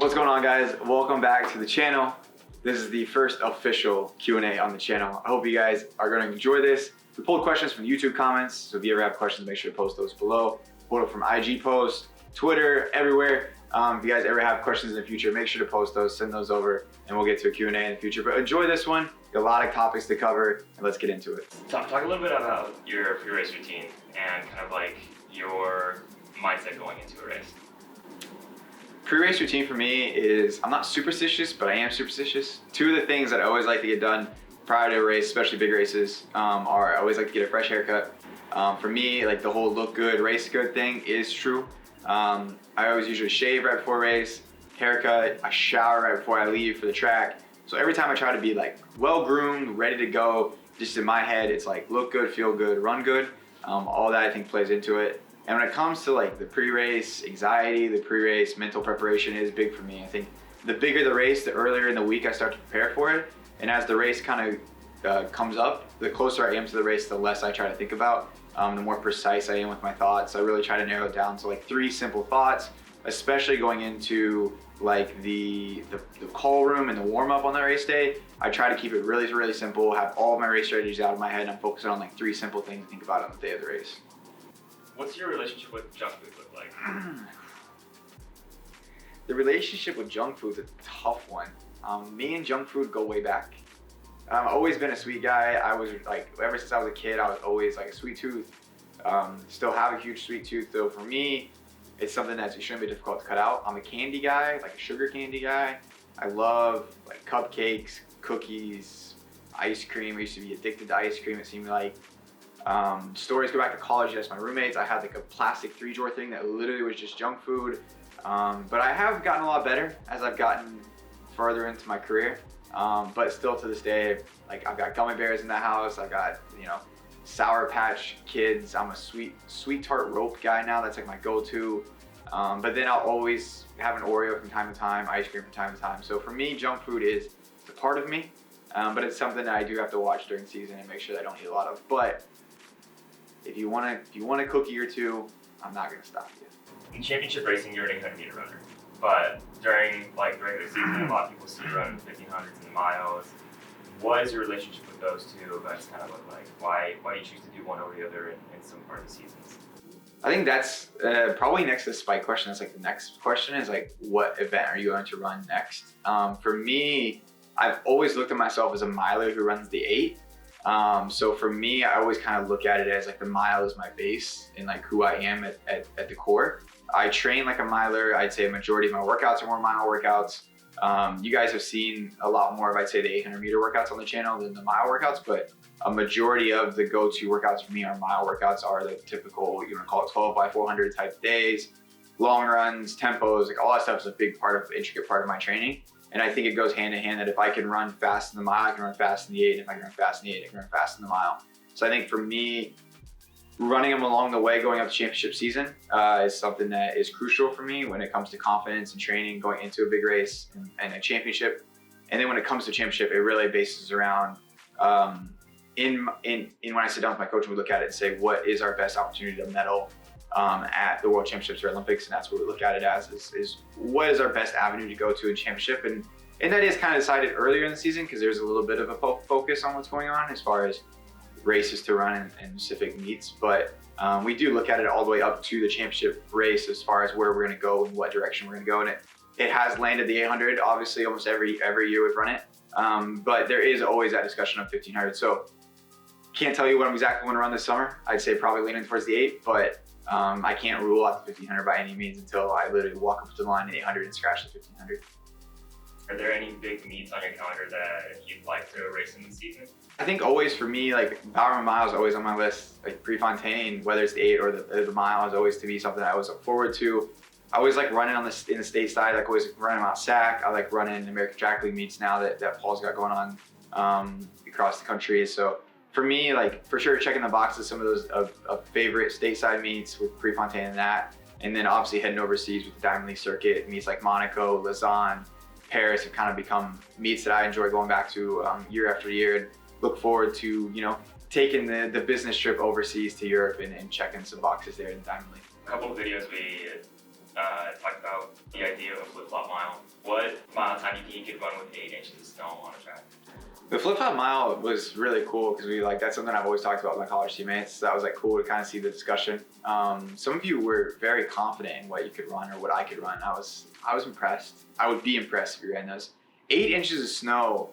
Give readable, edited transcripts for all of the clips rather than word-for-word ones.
What's going on, guys? Welcome back to the channel. This is the first official Q&A on the channel. I hope you guys are going to enjoy this. We pulled questions from YouTube comments, so if you ever have questions, make sure to post those below. Pulled it from IG posts, Twitter, everywhere. If you guys ever have questions in the future, make sure to post those, send those over, and we'll get to a Q&A in the future. But enjoy this one. Got a lot of topics to cover, and let's get into it. Talk a little bit about your pre-race routine and kind of like your mindset going into a race. Pre-race routine for me is, I'm not superstitious, but I am superstitious. Two of the things that I always like to get done prior to a race, especially big races, are I always like to get a fresh haircut. For me, like the whole look good, race good thing is true. I always usually shave right before a race, haircut, I shower right before I leave for the track. So every time I try to be like well-groomed, ready to go, just in my head, it's like look good, feel good, run good. All that I think plays into it. And when it comes to like the pre-race anxiety, the pre-race mental preparation is big for me. I think the bigger the race, the earlier in the week I start to prepare for it. And as the race kind of comes up, the closer I am to the race, the less I try to think about, the more precise I am with my thoughts. I really try to narrow it down to like 3 simple thoughts, especially going into like the call room and the warm up on the race day. I try to keep it really, really simple, have all of my race strategies out of my head, and I'm focusing on like 3 simple things to think about on the day of the race. What's your relationship with junk food look like? The relationship with junk food is a tough one. Me and junk food go way back. I've always been a sweet guy. I was like, ever since I was a kid, I was always like a sweet tooth. Still have a huge sweet tooth, though for me, it's something that's extremely difficult to cut out. I'm a candy guy, like a sugar candy guy. I love like cupcakes, cookies, ice cream. I used to be addicted to ice cream, it seemed like. Stories go back to college, yes, my roommates, I had like a plastic 3-drawer thing that literally was just junk food. But I have gotten a lot better as I've gotten further into my career. But still to this day, like I've got gummy bears in the house, I've got, Sour Patch Kids. I'm a sweet tart rope guy now, that's like my go-to. But then I'll always have an Oreo from time to time, ice cream from time to time. So for me, junk food is a part of me, but it's something that I do have to watch during season and make sure that I don't eat a lot of. But if you want a cookie or two, I'm not gonna stop you. In championship racing, you're an 800-meter runner, but during like the regular season, a lot of people see you run 1500s and the miles. What is your relationship with those two events kind of look like? Why do you choose to do one over the other in some part of the seasons? I think that's probably next to the spike question. That's like the next question is like, what event are you going to run next? For me, I've always looked at myself as a miler who runs the 8. So for me, I always kind of look at it as like the mile is my base and like who I am at the core. I train like a miler. I'd say a majority of my workouts are more mile workouts. You guys have seen a lot more of, I'd say, the 800-meter workouts on the channel than the mile workouts, but a majority of the go-to workouts for me are mile workouts, are the typical, you want to call it 12 by 400 type days, long runs, tempos, like all that stuff is a big part of, intricate part of my training. And I think it goes hand in hand that if I can run fast in the mile, I can run fast in the 8. And if I can run fast in the 8, I can run fast in the mile. So I think for me, running them along the way, going up to championship season is something that is crucial for me when it comes to confidence and training going into a big race and a championship. And then when it comes to championship, it really bases around, when I sit down with my coach, we look at it and say, what is our best opportunity to medal at the World Championships or Olympics? And that's what we look at it as, is what is our best avenue to go to in championship? And that is kind of decided earlier in the season because there's a little bit of a focus on what's going on as far as races to run and specific meets. But we do look at it all the way up to the championship race as far as where we're going to go and what direction we're going to go. And it has landed the 800, obviously almost every year we've run it. But there is always that discussion of 1500. So can't tell you what I'm exactly going to run this summer. I'd say probably leaning towards the 8, but I can't rule out the 1500 by any means until I literally walk up to the line at 800 and scratch the 1500. Are there any big meets on your calendar that you'd like to race in the season? I think always for me, like Bowerman Mile is always on my list. Like Prefontaine, whether it's the 8 or the mile, is always to be something I always look forward to. I always like running in the state side. Like always running Mount Sac. I like running American Track League meets now that Paul's got going on across the country. So for me, like for sure, checking the boxes, some of those of favorite stateside meets with Prefontaine and that, and then obviously heading overseas with the Diamond League circuit meets like Monaco, Lausanne, Paris have kind of become meets that I enjoy going back to year after year, and look forward to taking the business trip overseas to Europe and checking some boxes there in the Diamond League. A couple of videos we talked about the idea of a flip-flop mile. time you could run with 8 inches of snow on a track? The flip-flop mile was really cool because that's something I've always talked about with my college teammates. So that was like cool to kind of see the discussion. Some of you were very confident in what you could run or what I could run. I was impressed. I would be impressed if you ran those. 8 inches of snow,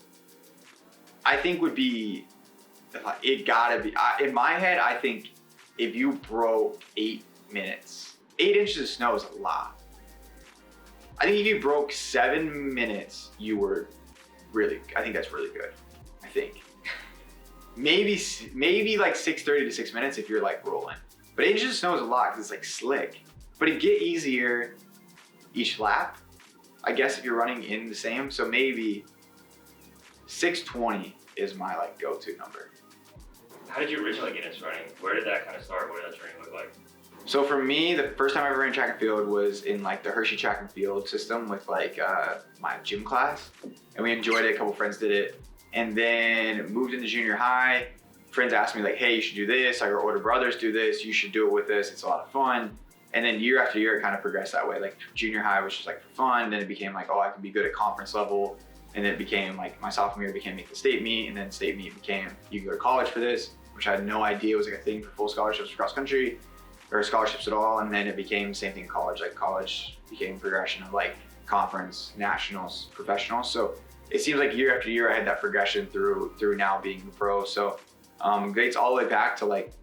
I think would be, it gotta be, in my head, I think if you broke 8 minutes, 8 inches of snow is a lot. I think if you broke 7 minutes, you were I think that's really good. I think maybe like 6:30 to 6 minutes if you're like rolling. But 8 inches of snow is a lot because it's like slick. But it get easier each lap, I guess, if you're running in the same. So maybe 6:20 is my like go-to number. How did you originally get into running? Where did that kind of start? What did that training look like? So for me, the first time I ever ran track and field was in like the Hershey track and field system with like my gym class, and we enjoyed it. A couple friends did it, and then moved into junior high. Friends asked me like, "Hey, you should do this. Like our older brothers do this. You should do it with us. It's a lot of fun." And then year after year, it kind of progressed that way. Like junior high was just like for fun. Then it became like, oh, I can be good at conference level. And then it became like my sophomore year became make the state meet, and then state meet became you can go to college for this, which I had no idea was like a thing for full scholarships for cross country. Or scholarships at all, and then it became the same thing in college. Like college became progression of like conference, nationals, professionals. So it seems like year after year I had that progression through now being a pro. So grades all the way back to like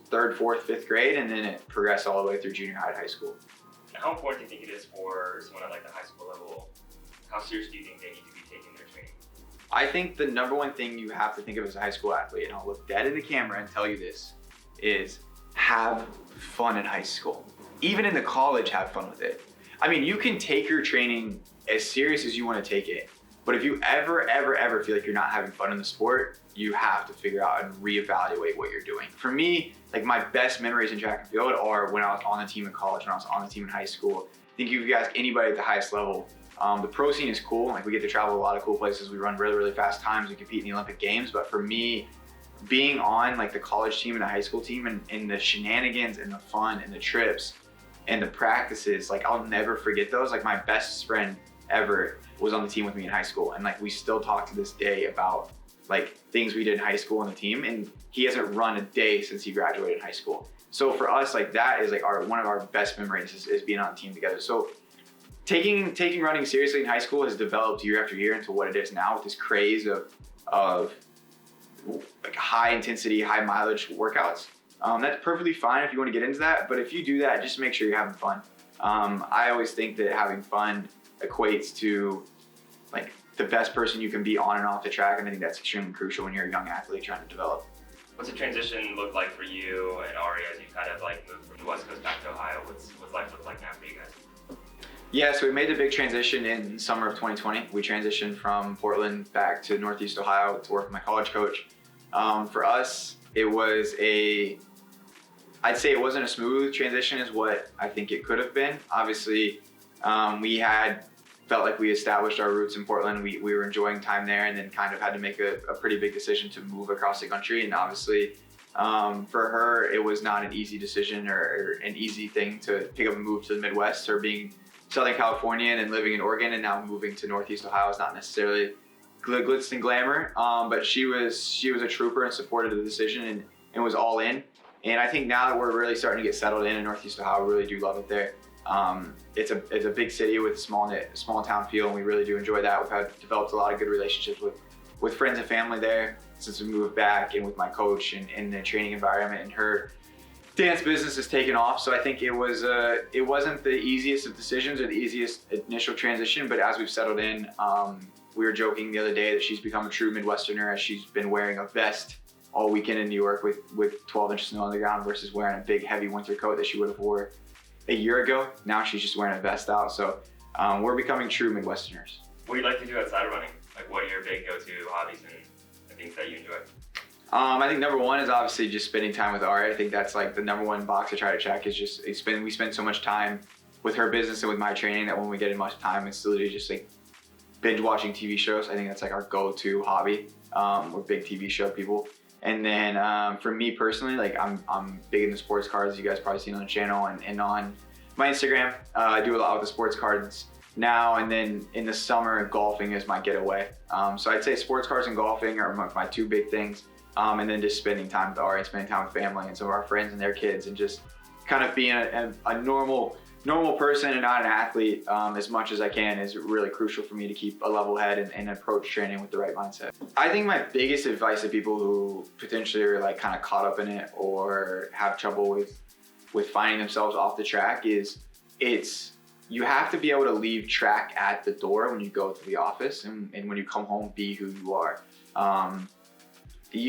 3rd, 4th, 5th grade, and then it progressed all the way through junior high to high school. How important do you think it is for someone at like the high school level? How serious do you think they need to be taking their training? I think the number one thing you have to think of as a high school athlete, and I'll look dead in the camera and tell you this, is have fun in high school. Even in the college, have fun with it. I mean, you can take your training as serious as you want to take it, but if you ever feel like you're not having fun in the sport, you have to figure out and reevaluate what you're doing. For me, like my best memories in track and field are when I was on the team in college, when I was on the team in high school. I think if you ask anybody at the highest level, the pro scene is cool. Like we get to travel a lot of cool places. We run really fast times. We compete in the Olympic Games. But for me, being on like the college team and the high school team and the shenanigans and the fun and the trips and the practices, like I'll never forget those. Like my best friend ever was on the team with me in high school, and like we still talk to this day about like things we did in high school on the team, and he hasn't run a day since he graduated high school. So for us, like that is like one of our best memories is being on the team together. So taking running seriously in high school has developed year after year into what it is now with this craze of like high intensity, high mileage workouts. That's perfectly fine if you want to get into that, but if you do that, just make sure you're having fun. I always think that having fun equates to like the best person you can be on and off the track, and I think that's extremely crucial when you're a young athlete trying to develop. What's the transition look like for you and Ari as you kind of like moved from the West Coast back to Ohio? What's life look like now for you guys? Yeah, so we made the big transition in summer of 2020. We transitioned from Portland back to Northeast Ohio to work with my college coach. For us, it was I'd say it wasn't a smooth transition is what I think it could have been. Obviously, we had felt like we established our roots in Portland. We were enjoying time there, and then kind of had to make a pretty big decision to move across the country. And obviously, for her, it was not an easy decision or an easy thing to pick up and move to the Midwest. Her being Southern California and living in Oregon and now moving to Northeast Ohio is not necessarily glitz and glamour, but she was a trooper and supported the decision and was all in. And I think now that we're really starting to get settled in Northeast Ohio, we really do love it there. It's a big city with small town feel, and we really do enjoy that. We've developed a lot of good relationships with friends and family there since we moved back, and with my coach and in the training environment, and her dance business has taken off. So I think it wasn't the easiest of decisions or the easiest initial transition, but as we've settled in, we were joking the other day that she's become a true Midwesterner as she's been wearing a vest all weekend in New York with 12 inches of snow on the ground versus wearing a big heavy winter coat that she would have wore a year ago. Now she's just wearing a vest out. So we're becoming true Midwesterners. What do you like to do outside of running? Like what are your big go-to hobbies and things that you enjoy? I think number one is obviously just spending time with Ari. I think that's like the number one box I try to check is just we spend so much time with her business and with my training that when we get in much time, it's literally just like binge watching TV shows. I think that's like our go-to hobby. We're big TV show people. And then for me personally, like I'm big into sports cards. You guys probably seen on the channel and on my Instagram. I do a lot with the sports cards. now, and then in the summer, golfing is my getaway. So I'd say sports cars and golfing are my two big things. And then just spending time with Ari, spending time with family and some of our friends and their kids, and just kind of being a normal person and not an athlete as much as I can is really crucial for me to keep a level head and approach training with the right mindset. I think my biggest advice to people who potentially are like kind of caught up in it or have trouble with finding themselves off the track is you have to be able to leave track at the door when you go to the office, and when you come home, be who you are.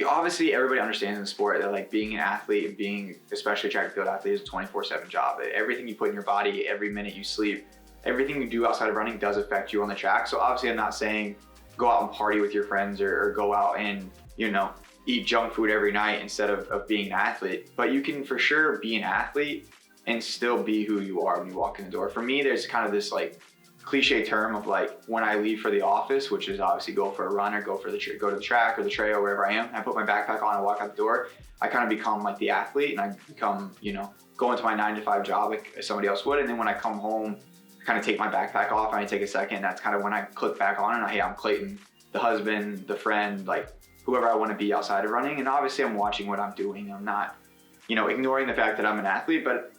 Obviously everybody understands in the sport that like being an athlete and being especially a track and field athlete is a 24/7 job. Everything you put in your body, every minute you sleep, everything you do outside of running does affect you on the track. So obviously I'm not saying go out and party with your friends or go out and, you know, eat junk food every night instead of being an athlete. But you can for sure be an athlete and still be who you are when you walk in the door. For me, there's kind of this like cliche term of like when I leave for the office, which is obviously go for a run or go to the track or the trail, wherever I am. I put my backpack on and walk out the door. I kind of become like the athlete, and I become, you know, go into my 9-to-5 job like somebody else would. And then when I come home, I kind of take my backpack off and I take a second. That's kind of when I click back on and hey, I'm Clayton, the husband, the friend, like whoever I want to be outside of running. And obviously I'm watching what I'm doing. I'm not, you know, ignoring the fact that I'm an athlete, but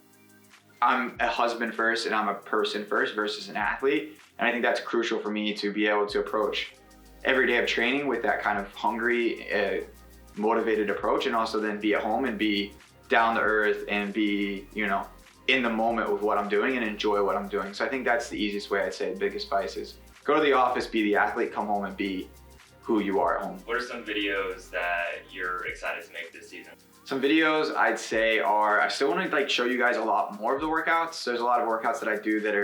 I'm a husband first and I'm a person first versus an athlete. And I think that's crucial for me to be able to approach every day of training with that kind of hungry, motivated approach, and also then be at home and be down to earth and be, you know, in the moment with what I'm doing and enjoy what I'm doing. So I think that's the easiest way. I'd say the biggest advice is go to the office, be the athlete, come home and be who you are at home. What are some videos that you're excited to make this season? Some videos I'd say are, I still want to like show you guys a lot more of the workouts. There's a lot of workouts that I do that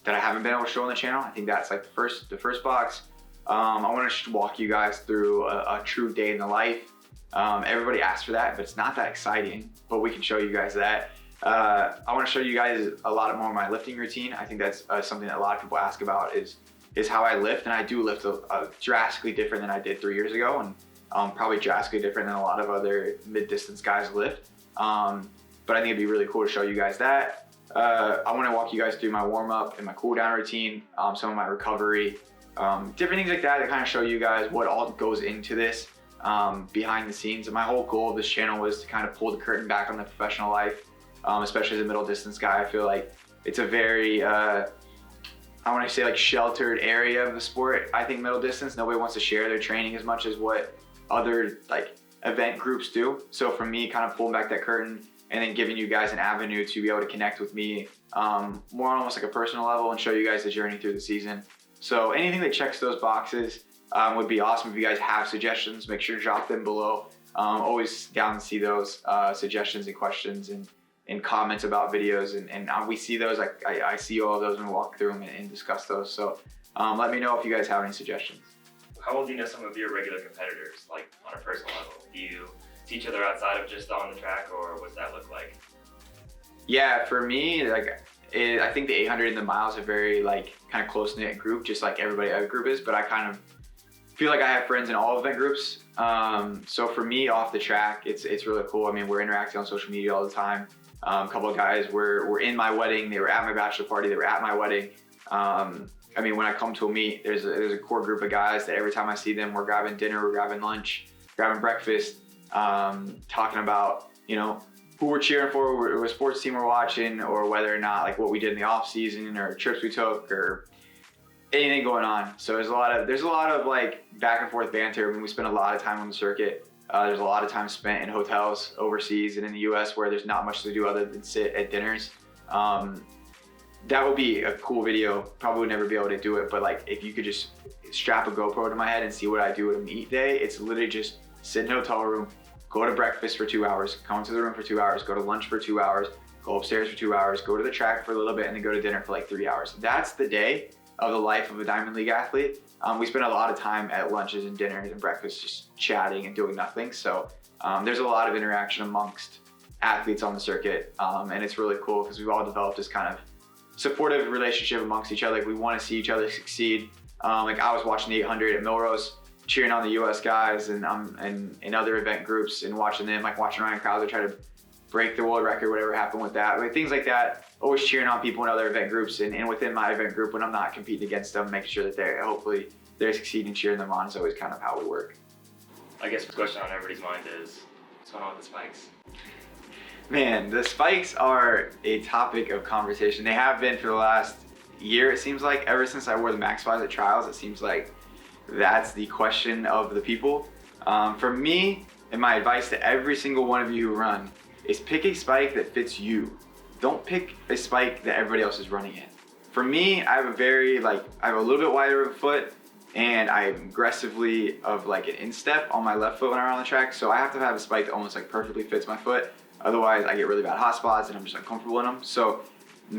I haven't been able to show on the channel. I think that's like the first box. I want to walk you guys through a true day in the life. Everybody asks for that, but it's not that exciting, but we can show you guys that. I want to show you guys a lot more of my lifting routine. I think that's something that a lot of people ask about is how I lift, and I do lift drastically different than I did 3 years ago, and probably drastically different than a lot of other mid-distance guys lift. But I think it'd be really cool to show you guys that. I want to walk you guys through my warm-up and my cool-down routine, some of my recovery, different things like that to kind of show you guys what all goes into this behind the scenes. And my whole goal of this channel was to kind of pull the curtain back on the professional life, especially as a middle distance guy. I feel like it's a very, I want to say like sheltered area of the sport. I think middle distance, nobody wants to share their training as much as what other like event groups do. So for me, kind of pulling back that curtain and then giving you guys an avenue to be able to connect with me more on almost like a personal level and show you guys the journey through the season. So anything that checks those boxes would be awesome. If you guys have suggestions, make sure to drop them below. Always down to see those suggestions and questions and comments about videos, and we see those. I see all of those and walk through them and discuss those. So let me know if you guys have any suggestions. How well do you know some of your regular competitors, like on a personal level? Do you see each other outside of just on the track, or what's that look like? Yeah, for me, like I think the 800 and the miles are very like kind of close knit group, just like everybody other group is. But I kind of feel like I have friends in all event groups. So for me, off the track, it's really cool. I mean, we're interacting on social media all the time. A couple of guys were in my wedding. They were at my bachelor party. They were at my wedding. I mean, when I come to a meet, there's a core group of guys that every time I see them, we're grabbing dinner, we're grabbing lunch, grabbing breakfast, talking about, you know, who we're cheering for, what sports team we're watching, or whether or not like what we did in the off season or trips we took or anything going on. So there's a lot of like back and forth banter. I mean, we spend a lot of time on the circuit. There's a lot of time spent in hotels overseas and in the US where there's not much to do other than sit at dinners. That would be a cool video. Probably would never be able to do it, but like if you could just strap a GoPro to my head and see what I do at a meet day, it's literally just sit in a hotel room, go to breakfast for 2 hours, come into the room for 2 hours, go to lunch for 2 hours, go upstairs for 2 hours, go to the track for a little bit, and then go to dinner for like 3 hours. That's the day of the life of a Diamond League athlete. We spend a lot of time at lunches and dinners and breakfasts just chatting and doing nothing. So there's a lot of interaction amongst athletes on the circuit, and it's really cool because we've all developed this kind of supportive relationship amongst each other. Like we want to see each other succeed. Like I was watching the 800 at Milrose, cheering on the US guys and in other event groups and watching them, like watching Ryan Krauser try to break the world record, whatever happened with that. Like, things like that. Always cheering on people in other event groups and within my event group when I'm not competing against them, making sure that hopefully they're succeeding, cheering them on is always kind of how we work. I guess the question on everybody's mind is, what's going on with the spikes? Man, the spikes are a topic of conversation. They have been for the last year, it seems like. Ever since I wore the Max 5s at trials, it seems like that's the question of the people. For me, and my advice to every single one of you who run, is pick a spike that fits you. Don't pick a spike that everybody else is running in. For me, I have a little bit wider of a foot, and I'm aggressively of like an instep on my left foot when I run on the track, so I have to have a spike that almost like perfectly fits my foot. Otherwise, I get really bad hot spots and I'm just uncomfortable in them. So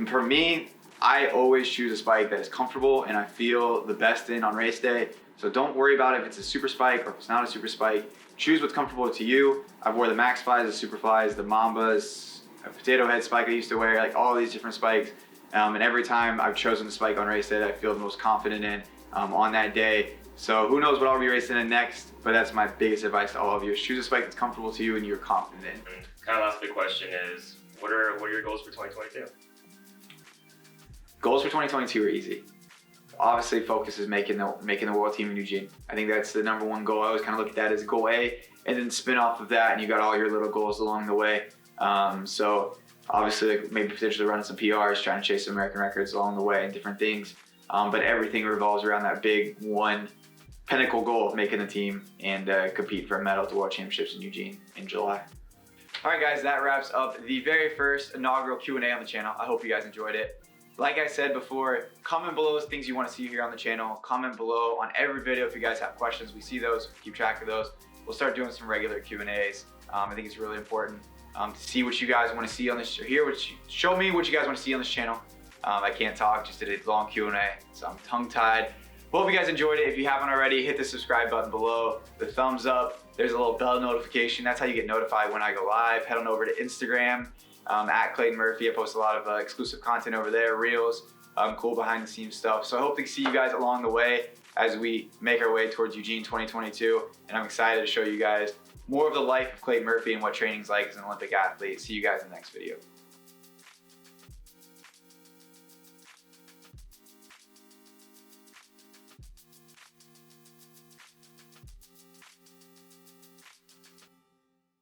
for me, I always choose a spike that is comfortable and I feel the best in on race day. So don't worry about if it's a super spike or if it's not a super spike. Choose what's comfortable to you. I've wore the Max 5s, the Super Flies, the Mambas, a potato head spike I used to wear, like all these different spikes. And every time I've chosen the spike on race day that I feel the most confident in on that day. So who knows what I'll be racing in next, but that's my biggest advice to all of you, is choose a spike that's comfortable to you and you're confident in. Kind of last big question is, what are your goals for 2022? Goals for 2022 are easy. Obviously, focus is making the world team in Eugene. I think that's the number one goal. I always kind of look at that as goal A, and then spin off of that, and you got all your little goals along the way. So obviously, like maybe potentially running some PRs, trying to chase some American records along the way, and different things. But everything revolves around that big one pinnacle goal of making the team and compete for a medal at the World Championships in Eugene in July. All right, guys, that wraps up the very first inaugural Q&A on the channel. I hope you guys enjoyed it. Like I said before, comment below things you want to see here on the channel. Comment below on every video if you guys have questions. We see those, keep track of those. We'll start doing some regular Q&As. I think it's really important to see what you guys want to see on this, show me what you guys want to see on this channel. I can't talk, just did a long Q&A, so I'm tongue-tied. Hope you guys enjoyed it. If you haven't already, hit the subscribe button below, the thumbs up. There's a little bell notification. That's how you get notified when I go live. Head on over to Instagram, at Clayton Murphy. I post a lot of exclusive content over there, reels, cool behind the scenes stuff. So I hope to see you guys along the way as we make our way towards Eugene 2022. And I'm excited to show you guys more of the life of Clayton Murphy and what training's like as an Olympic athlete. See you guys in the next video.